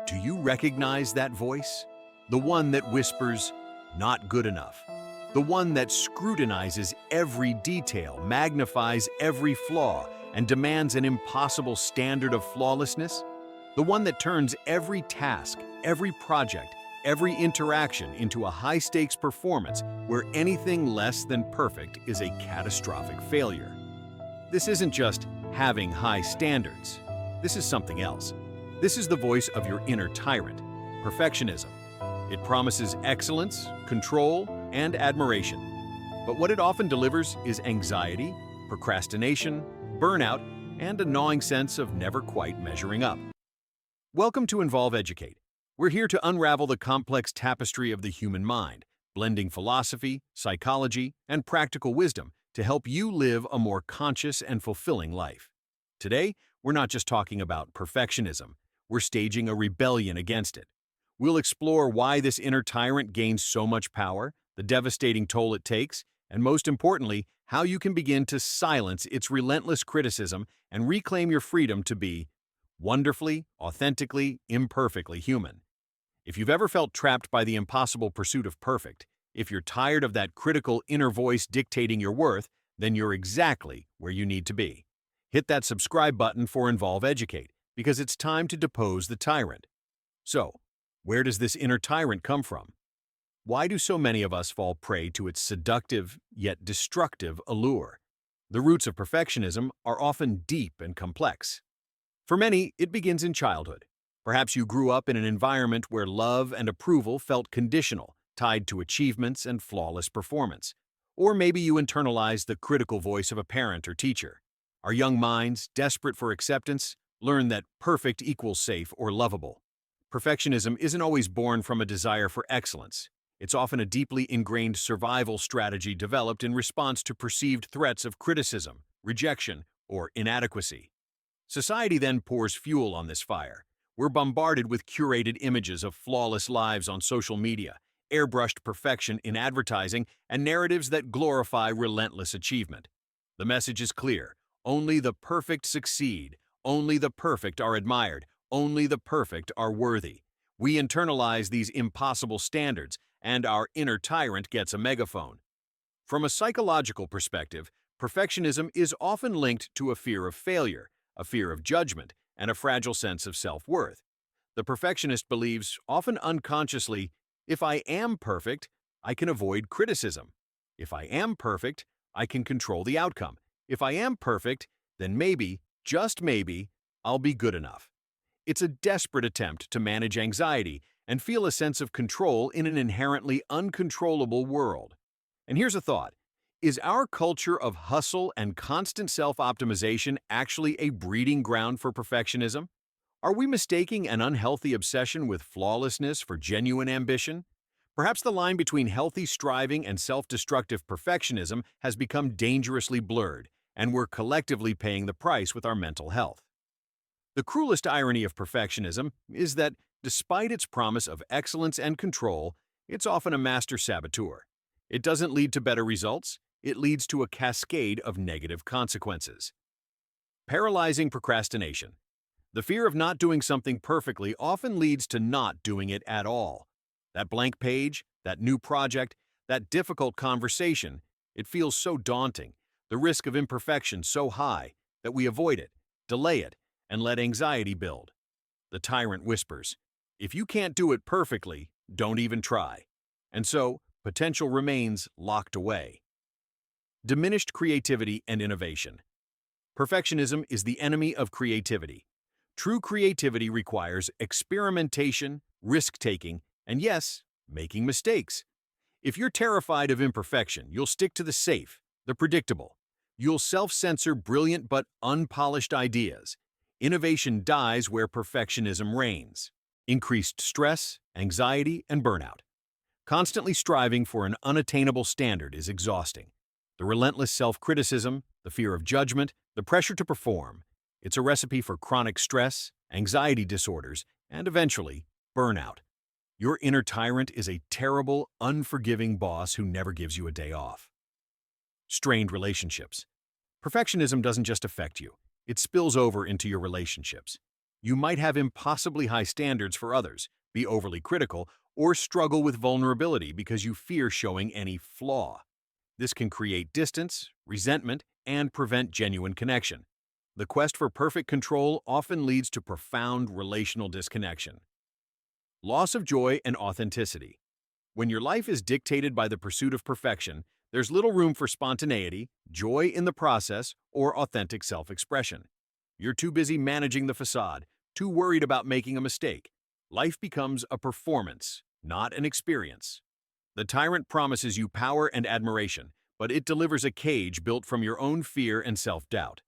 Do you recognize that voice? The one that whispers, "Not good enough." The one that scrutinizes every detail, magnifies every flaw, and demands an impossible standard of flawlessness? The one that turns every task, every project, every interaction into a high-stakes performance where anything less than perfect is a catastrophic failure. This isn't just having high standards. This is something else. This is the voice of your inner tyrant, perfectionism. It promises excellence, control, and admiration. But what it often delivers is anxiety, procrastination, burnout, and a gnawing sense of never quite measuring up. Welcome to Involve Educate. We're here to unravel the complex tapestry of the human mind, blending philosophy, psychology, and practical wisdom to help you live a more conscious and fulfilling life. Today, we're not just talking about perfectionism. We're staging a rebellion against it. We'll explore why this inner tyrant gains so much power, the devastating toll it takes, and most importantly, how you can begin to silence its relentless criticism and reclaim your freedom to be wonderfully, authentically, imperfectly human. If you've ever felt trapped by the impossible pursuit of perfect, if you're tired of that critical inner voice dictating your worth, then you're exactly where you need to be. Hit that subscribe button for Involve Educate, because it's time to depose the tyrant. So, where does this inner tyrant come from? Why do so many of us fall prey to its seductive yet destructive allure? The roots of perfectionism are often deep and complex. For many, it begins in childhood. Perhaps you grew up in an environment where love and approval felt conditional, tied to achievements and flawless performance. Or maybe you internalized the critical voice of a parent or teacher. Our young minds, desperate for acceptance, learn that perfect equals safe or lovable. Perfectionism isn't always born from a desire for excellence. It's often a deeply ingrained survival strategy developed in response to perceived threats of criticism, rejection, or inadequacy. Society then pours fuel on this fire. We're bombarded with curated images of flawless lives on social media, airbrushed perfection in advertising, and narratives that glorify relentless achievement. The message is clear: only the perfect succeed, only the perfect are admired, only the perfect are worthy. We internalize these impossible standards, and our inner tyrant gets a megaphone. From a psychological perspective, perfectionism is often linked to a fear of failure, a fear of judgment, and a fragile sense of self-worth. The perfectionist believes, often unconsciously, if I am perfect, I can avoid criticism. If I am perfect, I can control the outcome. If I am perfect, then maybe, just maybe, I'll be good enough. It's a desperate attempt to manage anxiety and feel a sense of control in an inherently uncontrollable world. And here's a thought. Is our culture of hustle and constant self-optimization actually a breeding ground for perfectionism? Are we mistaking an unhealthy obsession with flawlessness for genuine ambition? Perhaps the line between healthy striving and self-destructive perfectionism has become dangerously blurred, and we're collectively paying the price with our mental health. The cruelest irony of perfectionism is that, despite its promise of excellence and control, it's often a master saboteur. It doesn't lead to better results, it leads to a cascade of negative consequences. Paralyzing procrastination. The fear of not doing something perfectly often leads to not doing it at all. That blank page, that new project, that difficult conversation, it feels so daunting, the risk of imperfection so high, that we avoid it, delay it, and let anxiety build. The tyrant whispers, if you can't do it perfectly, don't even try. And so, potential remains locked away. Diminished creativity and innovation. Perfectionism is the enemy of creativity. True creativity requires experimentation, risk-taking, and yes, making mistakes. If you're terrified of imperfection, you'll stick to the safe, the predictable. You'll self-censor brilliant but unpolished ideas. Innovation dies where perfectionism reigns. Increased stress, anxiety, and burnout. Constantly striving for an unattainable standard is exhausting. The relentless self-criticism, the fear of judgment, the pressure to perform. It's a recipe for chronic stress, anxiety disorders, and eventually, burnout. Your inner tyrant is a terrible, unforgiving boss who never gives you a day off. Strained relationships. Perfectionism doesn't just affect you. It spills over into your relationships. You might have impossibly high standards for others, be overly critical, or struggle with vulnerability because you fear showing any flaw. This can create distance, resentment, and prevent genuine connection. The quest for perfect control often leads to profound relational disconnection. Loss of joy and authenticity. When your life is dictated by the pursuit of perfection, there's little room for spontaneity, joy in the process, or authentic self-expression. You're too busy managing the facade, too worried about making a mistake. Life becomes a performance, not an experience. The tyrant promises you power and admiration, but it delivers a cage built from your own fear and self-doubt.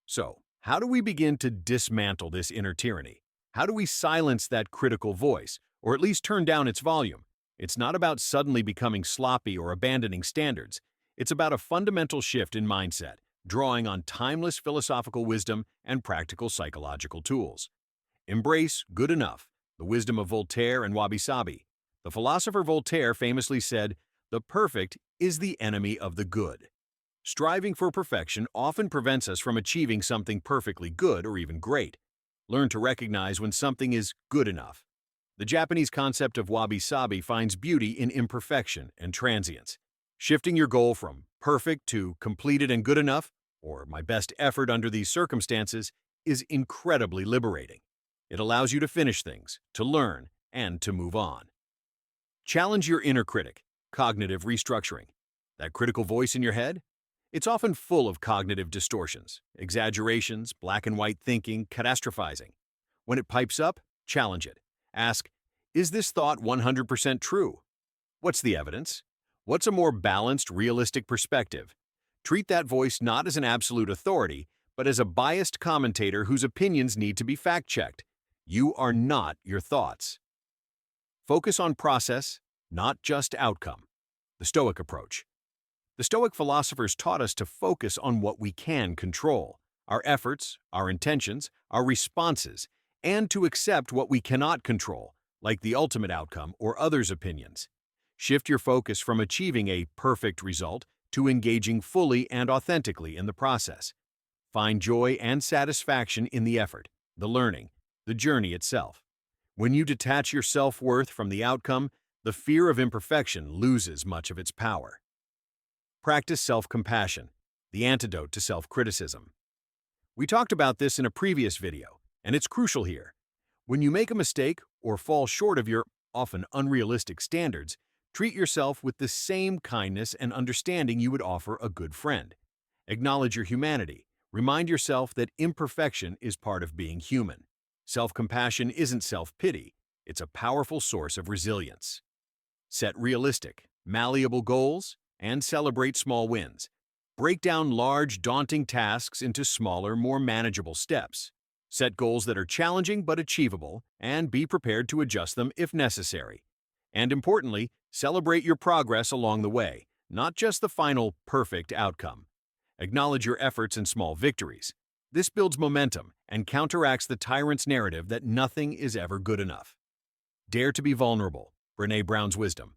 So, how do we begin to dismantle this inner tyranny? How do we silence that critical voice, or at least turn down its volume? It's not about suddenly becoming sloppy or abandoning standards. It's about a fundamental shift in mindset, drawing on timeless philosophical wisdom and practical psychological tools. Embrace good enough, the wisdom of Voltaire and Wabi-Sabi. The philosopher Voltaire famously said, "The perfect is the enemy of the good." Striving for perfection often prevents us from achieving something perfectly good or even great. Learn to recognize when something is good enough. The Japanese concept of wabi-sabi finds beauty in imperfection and transience. Shifting your goal from perfect to completed and good enough, or my best effort under these circumstances, is incredibly liberating. It allows you to finish things, to learn, and to move on. Challenge your inner critic, cognitive restructuring. That critical voice in your head? It's often full of cognitive distortions, exaggerations, black and white thinking, catastrophizing. When it pipes up, challenge it. Ask, is this thought 100% true? What's the evidence? What's a more balanced, realistic perspective? Treat that voice not as an absolute authority, but as a biased commentator whose opinions need to be fact-checked. You are not your thoughts. Focus on process, not just outcome. The Stoic approach. The Stoic philosophers taught us to focus on what we can control, our efforts, our intentions, our responses, and to accept what we cannot control, like the ultimate outcome or others' opinions. Shift your focus from achieving a perfect result to engaging fully and authentically in the process. Find joy and satisfaction in the effort, the learning, the journey itself. When you detach your self-worth from the outcome, the fear of imperfection loses much of its power. Practice self-compassion, the antidote to self-criticism. We talked about this in a previous video, and it's crucial here. When you make a mistake or fall short of your often unrealistic standards, treat yourself with the same kindness and understanding you would offer a good friend. Acknowledge your humanity. Remind yourself that imperfection is part of being human. Self-compassion isn't self-pity. It's a powerful source of resilience. Set realistic, malleable goals and celebrate small wins. Break down large, daunting tasks into smaller, more manageable steps. Set goals that are challenging but achievable, and be prepared to adjust them if necessary. And importantly, celebrate your progress along the way, not just the final, perfect outcome. Acknowledge your efforts and small victories. This builds momentum and counteracts the tyrant's narrative that nothing is ever good enough. Dare to be vulnerable. Brené Brown's wisdom.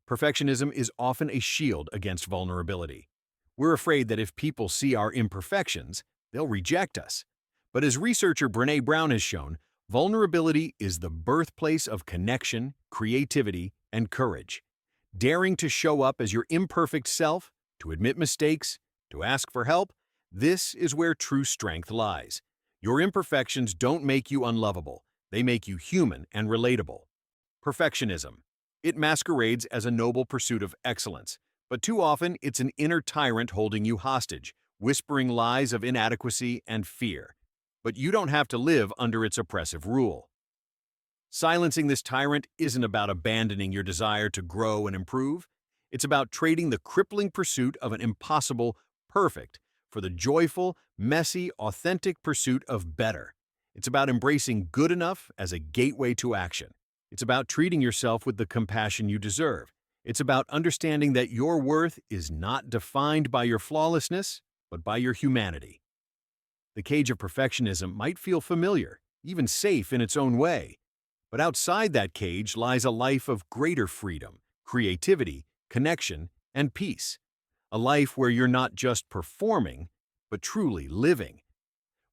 Perfectionism is often a shield against vulnerability. We're afraid that if people see our imperfections, they'll reject us. But as researcher Brené Brown has shown, vulnerability is the birthplace of connection, creativity, and courage. Daring to show up as your imperfect self, to admit mistakes, to ask for help, this is where true strength lies. Your imperfections don't make you unlovable. They make you human and relatable. Perfectionism. It masquerades as a noble pursuit of excellence, but too often it's an inner tyrant holding you hostage, whispering lies of inadequacy and fear. But you don't have to live under its oppressive rule. Silencing this tyrant isn't about abandoning your desire to grow and improve. It's about trading the crippling pursuit of an impossible perfect for the joyful, messy, authentic pursuit of better. It's about embracing good enough as a gateway to action. It's about treating yourself with the compassion you deserve. It's about understanding that your worth is not defined by your flawlessness, but by your humanity. The cage of perfectionism might feel familiar, even safe in its own way. But outside that cage lies a life of greater freedom, creativity, connection, and peace. A life where you're not just performing, but truly living.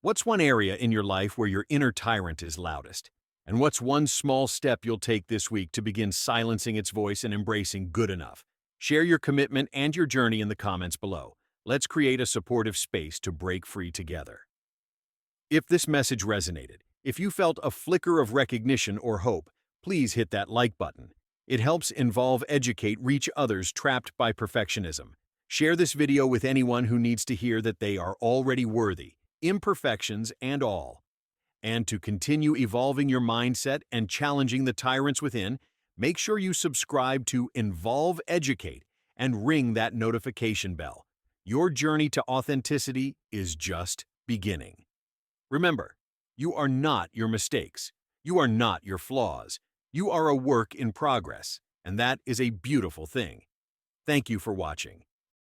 What's one area in your life where your inner tyrant is loudest? And what's one small step you'll take this week to begin silencing its voice and embracing good enough? Share your commitment and your journey in the comments below. Let's create a supportive space to break free together. If this message resonated, if you felt a flicker of recognition or hope, please hit that like button. It helps involve, educate, reach others trapped by perfectionism. Share this video with anyone who needs to hear that they are already worthy, imperfections and all. And to continue evolving your mindset and challenging the tyrants within, make sure you subscribe to Involve Educate and ring that notification bell. Your journey to authenticity is just beginning. Remember, you are not your mistakes. You are not your flaws. You are a work in progress, and that is a beautiful thing. Thank you for watching.